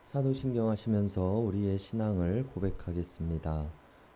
사도신경 하시면서 우리의 신앙을 고백하겠습니다.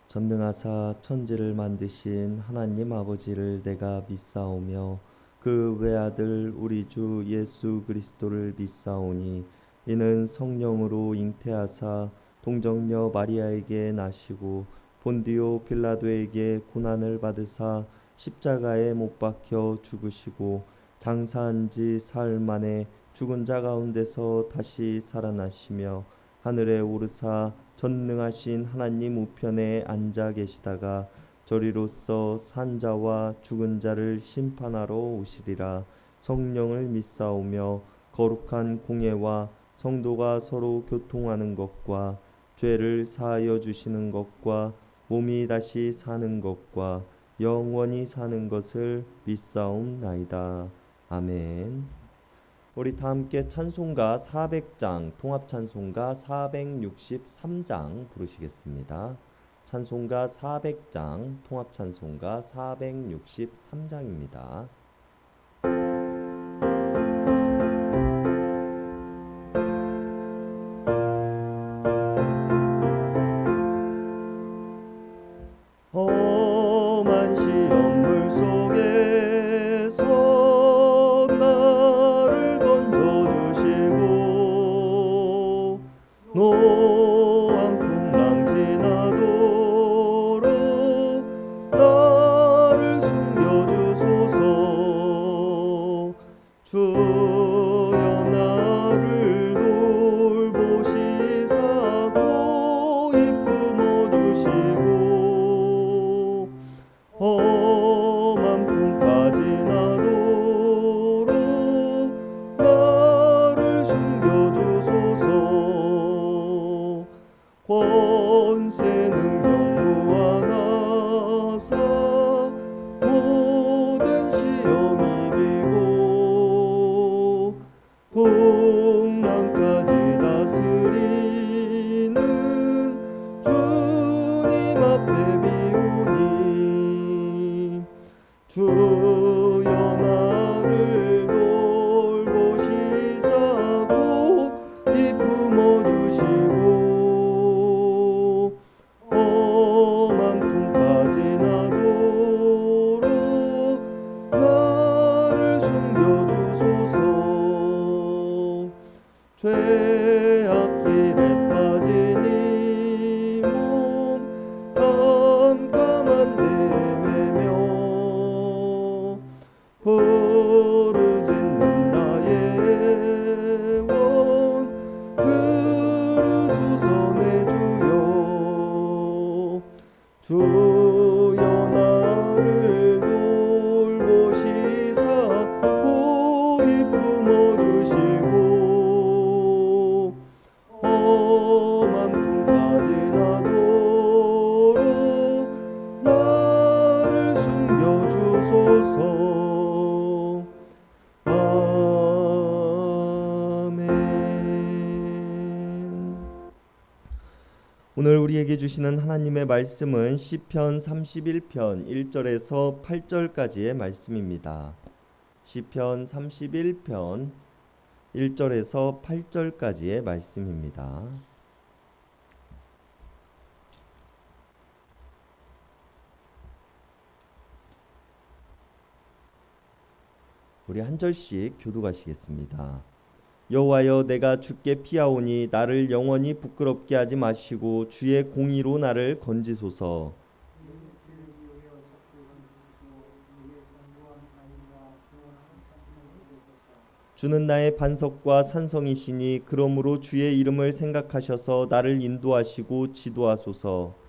전능하사 천지를 만드신 하나님 아버지를 내가 믿사오며 그 외아들 우리 주 예수 그리스도를 믿사오니 이는 성령으로 잉태하사 동정녀 마리아에게 나시고 본디오 빌라도에게 고난을 받으사 십자가에 못 박혀 죽으시고 장사한 지 사흘 만에 죽은 자 가운데서 다시 살아나시며 하늘에 오르사 전능하신 하나님 우편에 앉아 계시다가 저리로서 산 자와 죽은 자를 심판하러 오시리라. 성령을 믿사오며 거룩한 공예와 성도가 서로 교통하는 것과 죄를 사하여 주시는 것과 몸이 다시 사는 것과 영원히 사는 것을 믿사옵나이다. 아멘. 우리 다 함께 찬송가 400장, 통합찬송가 463장 부르시겠습니다. 찬송가 400장, 통합찬송가 463장입니다. 험한 시험물 속에서 나를 건져주시고 노한 풍랑 지나도록 나를 숨겨주소서. 주여 나를 돌보시사 고이 품어주시고 험한 풍파 지나도록 나를 숨겨주소서. 권세 능력 무한하사 모든 시험 이기고 풍랑까지 다스리는 주님 앞에 비오니 주여 나를 돌보시사 고이 품어주시고 험한 풍파 지나도록 나를 숨겨주소서. 죄악길에 빠진 이 몸 깜깜한 데 매며 부르짖는 나의 원 들으소서 내 주여. 주여 나를 돌보시사 고이 품어주시고 험한 풍파 지나도록 나를 숨겨주소서. 아멘. 오늘 우리에게 주시는 하나님의 말씀은 시편 31편 1절에서 8절까지의 말씀입니다. 시편 31편 1절에서 8절까지의 말씀입니다. 우리 한 절씩 교독하시겠습니다. 여호와여, 내가 주께 피하오니 나를 영원히 부끄럽게 하지 마시고 주의 공의로 나를 건지소서. 주는 나의 반석과 산성이시니 그러므로 주의 이름을 생각하셔서 나를 인도하시고 지도하소서.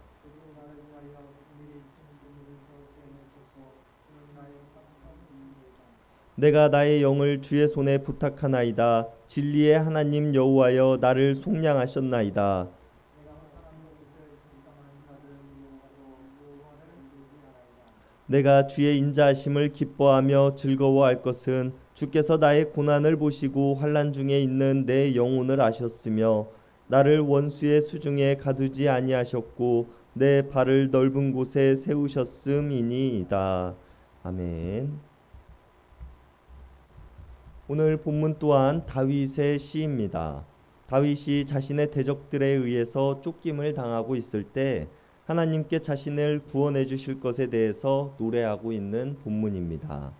내가 나의 영을 주의 손에 부탁하나이다. 진리의 하나님 여호와여, 나를 속량하셨나이다. 내가 주의 인자하심을 기뻐하며 즐거워할 것은 주께서 나의 고난을 보시고 환난 중에 있는 내 영혼을 아셨으며 나를 원수의 수중에 가두지 아니하셨고 내 발을 넓은 곳에 세우셨음이니이다. 아멘. 오늘 본문 또한 다윗의 시입니다. 다윗이 자신의 대적들에 의해서 쫓김을 당하고 있을 때 하나님께 자신을 구원해 주실 것에 대해서 노래하고 있는 본문입니다.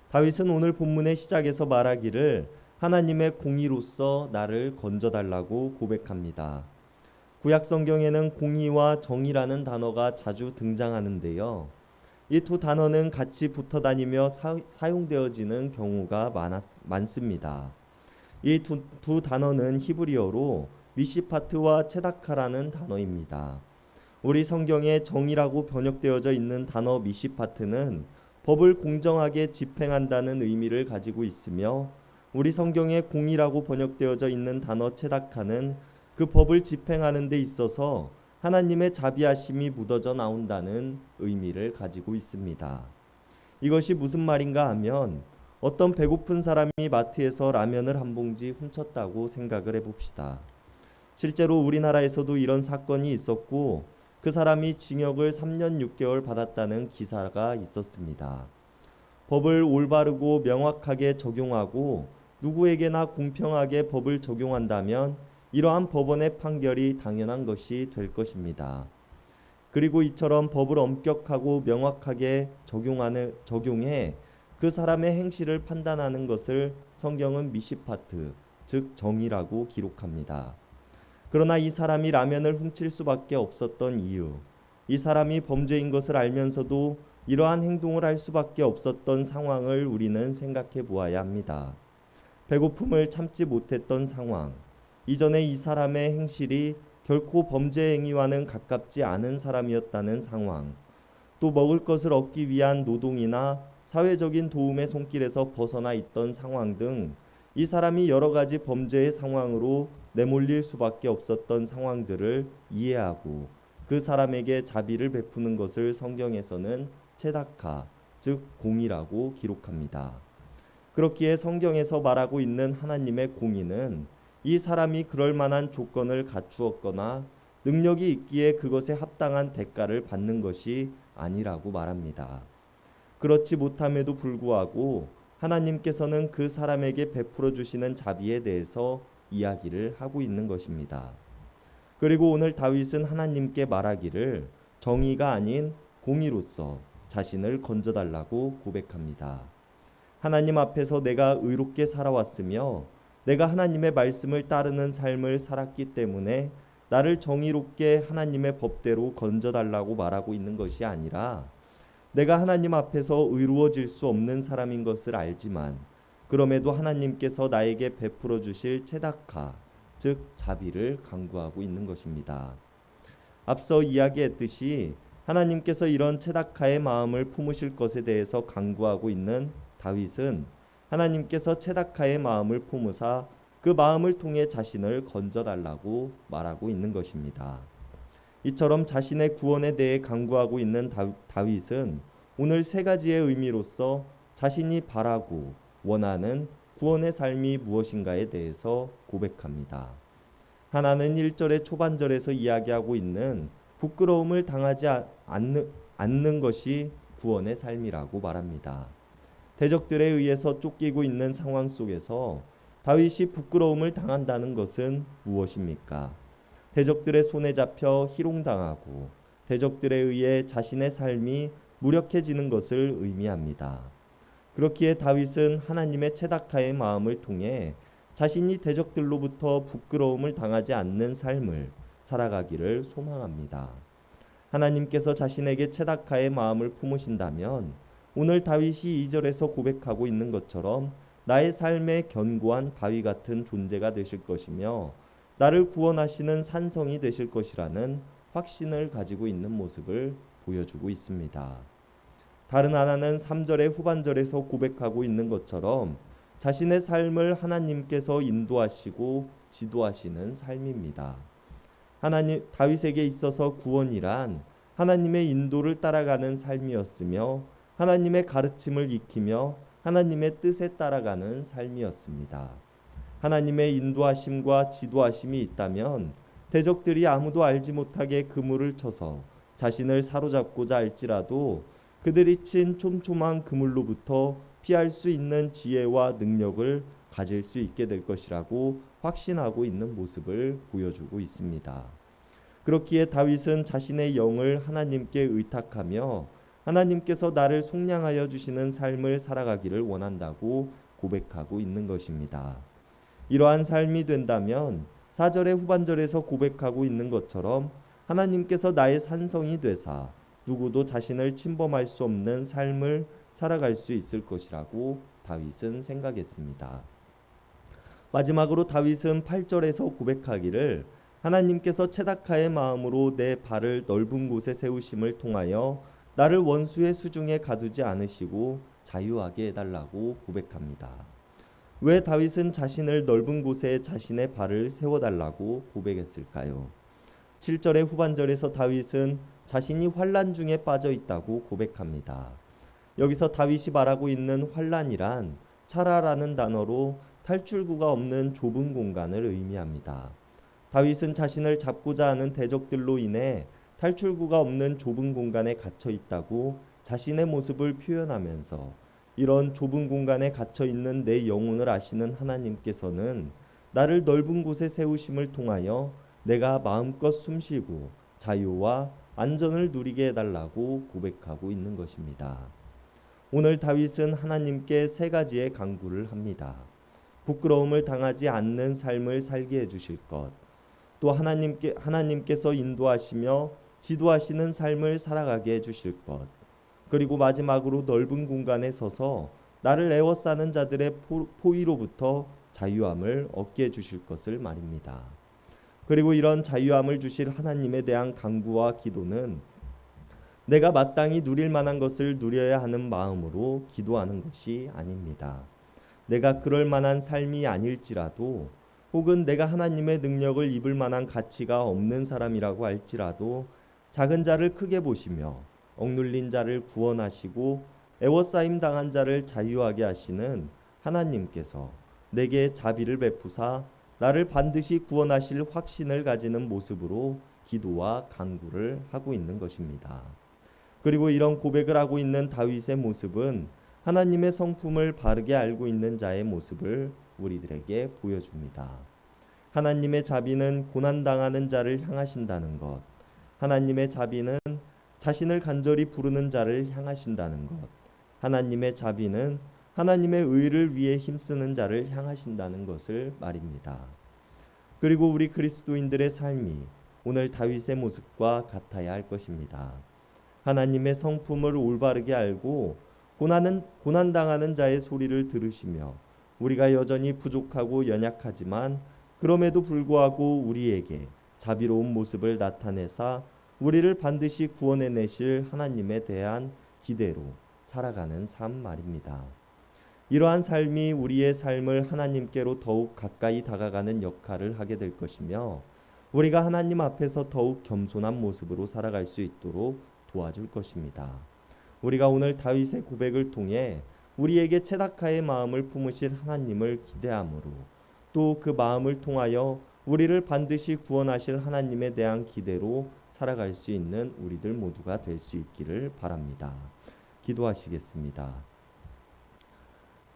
다윗은 오늘 본문의 시작에서 말하기를 하나님의 공의로서 나를 건져달라고 고백합니다. 구약 성경에는 공의와 정의라는 단어가 자주 등장하는데요. 이 두 단어는 같이 붙어 다니며 사용되어지는 경우가 많습니다. 이 두 단어는 히브리어로 미시파트와 체다카라는 단어입니다. 우리 성경에 정의라고 번역되어져 있는 단어 미시파트는 법을 공정하게 집행한다는 의미를 가지고 있으며, 우리 성경에 공의라고 번역되어져 있는 단어 체다카는 그 법을 집행하는 데 있어서 하나님의 자비하심이 묻어져 나온다는 의미를 가지고 있습니다. 이것이 무슨 말인가 하면, 어떤 배고픈 사람이 마트에서 라면을 한 봉지 훔쳤다고 생각을 해봅시다. 실제로 우리나라에서도 이런 사건이 있었고 그 사람이 징역을 3년 6개월 받았다는 기사가 있었습니다. 법을 올바르고 명확하게 적용하고 누구에게나 공평하게 법을 적용한다면 이러한 법원의 판결이 당연한 것이 될 것입니다. 그리고 이처럼 법을 엄격하고 명확하게 적용해 그 사람의 행실을 판단하는 것을 성경은 미시파트, 즉 정의라고 기록합니다. 그러나 이 사람이 라면을 훔칠 수밖에 없었던 이유, 이 사람이 범죄인 것을 알면서도 이러한 행동을 할 수밖에 없었던 상황을 우리는 생각해 보아야 합니다. 배고픔을 참지 못했던 상황, 이전에 이 사람의 행실이 결코 범죄 행위와는 가깝지 않은 사람이었다는 상황, 또 먹을 것을 얻기 위한 노동이나 사회적인 도움의 손길에서 벗어나 있던 상황 등 이 사람이 여러 가지 범죄의 상황으로 내몰릴 수밖에 없었던 상황들을 이해하고 그 사람에게 자비를 베푸는 것을 성경에서는 체다카, 즉 공의라고 기록합니다. 그렇기에 성경에서 말하고 있는 하나님의 공의는 이 사람이 그럴 만한 조건을 갖추었거나 능력이 있기에 그것에 합당한 대가를 받는 것이 아니라고 말합니다. 그렇지 못함에도 불구하고 하나님께서는 그 사람에게 베풀어 주시는 자비에 대해서 이야기를 하고 있는 것입니다. 그리고 오늘 다윗은 하나님께 말하기를 정의가 아닌 공의로서 자신을 건져달라고 고백합니다. 하나님 앞에서 내가 의롭게 살아왔으며 내가 하나님의 말씀을 따르는 삶을 살았기 때문에 나를 정의롭게 하나님의 법대로 건져달라고 말하고 있는 것이 아니라, 내가 하나님 앞에서 의로워질 수 없는 사람인 것을 알지만 그럼에도 하나님께서 나에게 베풀어 주실 체다카, 즉 자비를 간구하고 있는 것입니다. 앞서 이야기했듯이 하나님께서 이런 체다카의 마음을 품으실 것에 대해서 간구하고 있는 다윗은 하나님께서 체다카의 마음을 품으사 그 마음을 통해 자신을 건져달라고 말하고 있는 것입니다. 이처럼 자신의 구원에 대해 간구하고 있는 다윗은 오늘 세 가지의 의미로서 자신이 바라고 원하는 구원의 삶이 무엇인가에 대해서 고백합니다. 하나는 1절의 초반절에서 이야기하고 있는 부끄러움을 당하지 않는 것이 구원의 삶이라고 말합니다. 대적들에 의해서 쫓기고 있는 상황 속에서 다윗이 부끄러움을 당한다는 것은 무엇입니까? 대적들의 손에 잡혀 희롱당하고 대적들에 의해 자신의 삶이 무력해지는 것을 의미합니다. 그렇기에 다윗은 하나님의 체다카의 마음을 통해 자신이 대적들로부터 부끄러움을 당하지 않는 삶을 살아가기를 소망합니다. 하나님께서 자신에게 체다카의 마음을 품으신다면 오늘 다윗이 2절에서 고백하고 있는 것처럼 나의 삶의 견고한 바위 같은 존재가 되실 것이며 나를 구원하시는 산성이 되실 것이라는 확신을 가지고 있는 모습을 보여주고 있습니다. 다른 하나는 3절의 후반절에서 고백하고 있는 것처럼 자신의 삶을 하나님께서 인도하시고 지도하시는 삶입니다. 다윗에게 있어서 구원이란 하나님의 인도를 따라가는 삶이었으며 하나님의 가르침을 익히며 하나님의 뜻에 따라가는 삶이었습니다. 하나님의 인도하심과 지도하심이 있다면 대적들이 아무도 알지 못하게 그물을 쳐서 자신을 사로잡고자 할지라도 그들이 친 촘촘한 그물로부터 피할 수 있는 지혜와 능력을 가질 수 있게 될 것이라고 확신하고 있는 모습을 보여주고 있습니다. 그렇기에 다윗은 자신의 영을 하나님께 의탁하며 하나님께서 나를 속량하여 주시는 삶을 살아가기를 원한다고 고백하고 있는 것입니다. 이러한 삶이 된다면 4절의 후반절에서 고백하고 있는 것처럼 하나님께서 나의 산성이 되사 누구도 자신을 침범할 수 없는 삶을 살아갈 수 있을 것이라고 다윗은 생각했습니다. 마지막으로 다윗은 8절에서 고백하기를 하나님께서 체닥하의 마음으로 내 발을 넓은 곳에 세우심을 통하여 나를 원수의 수중에 가두지 않으시고 자유하게 해달라고 고백합니다. 왜 다윗은 자신을 넓은 곳에 자신의 발을 세워달라고 고백했을까요? 7절의 후반절에서 다윗은 자신이 환난 중에 빠져 있다고 고백합니다. 여기서 다윗이 말하고 있는 환난이란 차라라는 단어로 탈출구가 없는 좁은 공간을 의미합니다. 다윗은 자신을 잡고자 하는 대적들로 인해 탈출구가 없는 좁은 공간에 갇혀 있다고 자신의 모습을 표현하면서 이런 좁은 공간에 갇혀 있는 내 영혼을 아시는 하나님께서는 나를 넓은 곳에 세우심을 통하여 내가 마음껏 숨쉬고 자유와 안전을 누리게 해달라고 고백하고 있는 것입니다. 오늘 다윗은 하나님께 세 가지의 간구를 합니다. 부끄러움을 당하지 않는 삶을 살게 해주실 것, 또 하나님께서 인도하시며 지도하시는 삶을 살아가게 해주실 것, 그리고 마지막으로 넓은 공간에 서서 나를 애워싸는 자들의 포위로부터 자유함을 얻게 해주실 것을 말입니다. 그리고 이런 자유함을 주실 하나님에 대한 간구와 기도는 내가 마땅히 누릴 만한 것을 누려야 하는 마음으로 기도하는 것이 아닙니다. 내가 그럴 만한 삶이 아닐지라도 혹은 내가 하나님의 능력을 입을 만한 가치가 없는 사람이라고 할지라도 작은 자를 크게 보시며 억눌린 자를 구원하시고 애워싸임 당한 자를 자유하게 하시는 하나님께서 내게 자비를 베푸사 나를 반드시 구원하실 확신을 가지는 모습으로 기도와 간구를 하고 있는 것입니다. 그리고 이런 고백을 하고 있는 다윗의 모습은 하나님의 성품을 바르게 알고 있는 자의 모습을 우리들에게 보여줍니다. 하나님의 자비는 고난당하는 자를 향하신다는 것, 하나님의 자비는 자신을 간절히 부르는 자를 향하신다는 것, 하나님의 자비는 하나님의 의를 위해 힘쓰는 자를 향하신다는 것을 말입니다. 그리고 우리 그리스도인들의 삶이 오늘 다윗의 모습과 같아야 할 것입니다. 하나님의 성품을 올바르게 알고 고난당하는 자의 소리를 들으시며 우리가 여전히 부족하고 연약하지만 그럼에도 불구하고 우리에게 자비로운 모습을 나타내사 우리를 반드시 구원해내실 하나님에 대한 기대로 살아가는 삶 말입니다. 이러한 삶이 우리의 삶을 하나님께로 더욱 가까이 다가가는 역할을 하게 될 것이며 우리가 하나님 앞에서 더욱 겸손한 모습으로 살아갈 수 있도록 도와줄 것입니다. 우리가 오늘 다윗의 고백을 통해 우리에게 체다카의 마음을 품으실 하나님을 기대함으로 또 그 마음을 통하여 우리를 반드시 구원하실 하나님에 대한 기대로 살아갈 수 있는 우리들 모두가 될 수 있기를 바랍니다. 기도하시겠습니다.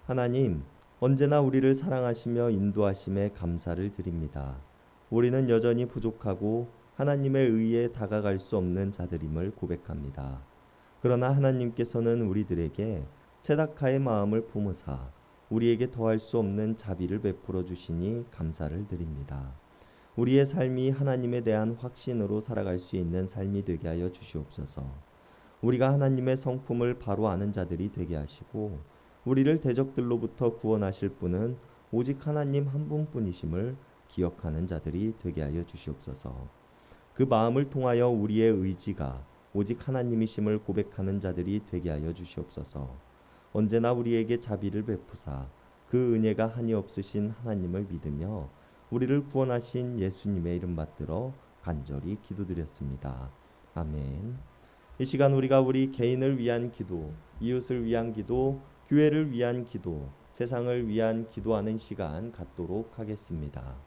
하나님, 언제나 우리를 사랑하시며 인도하심에 감사를 드립니다. 우리는 여전히 부족하고 하나님의 의에 다가갈 수 없는 자들임을 고백합니다. 그러나 하나님께서는 우리들에게 체다카의 마음을 품으사 우리에게 더할 수 없는 자비를 베풀어 주시니 감사를 드립니다. 우리의 삶이 하나님에 대한 확신으로 살아갈 수 있는 삶이 되게 하여 주시옵소서. 우리가 하나님의 성품을 바로 아는 자들이 되게 하시고 우리를 대적들로부터 구원하실 분은 오직 하나님 한 분뿐이심을 기억하는 자들이 되게 하여 주시옵소서. 그 마음을 통하여 우리의 의지가 오직 하나님이심을 고백하는 자들이 되게 하여 주시옵소서. 언제나 우리에게 자비를 베푸사 그 은혜가 한이 없으신 하나님을 믿으며 우리를 구원하신 예수님의 이름 받들어 간절히 기도드렸습니다. 아멘. 이 시간 우리가 우리 개인을 위한 기도, 이웃을 위한 기도, 교회를 위한 기도, 세상을 위한 기도하는 시간 갖도록 하겠습니다.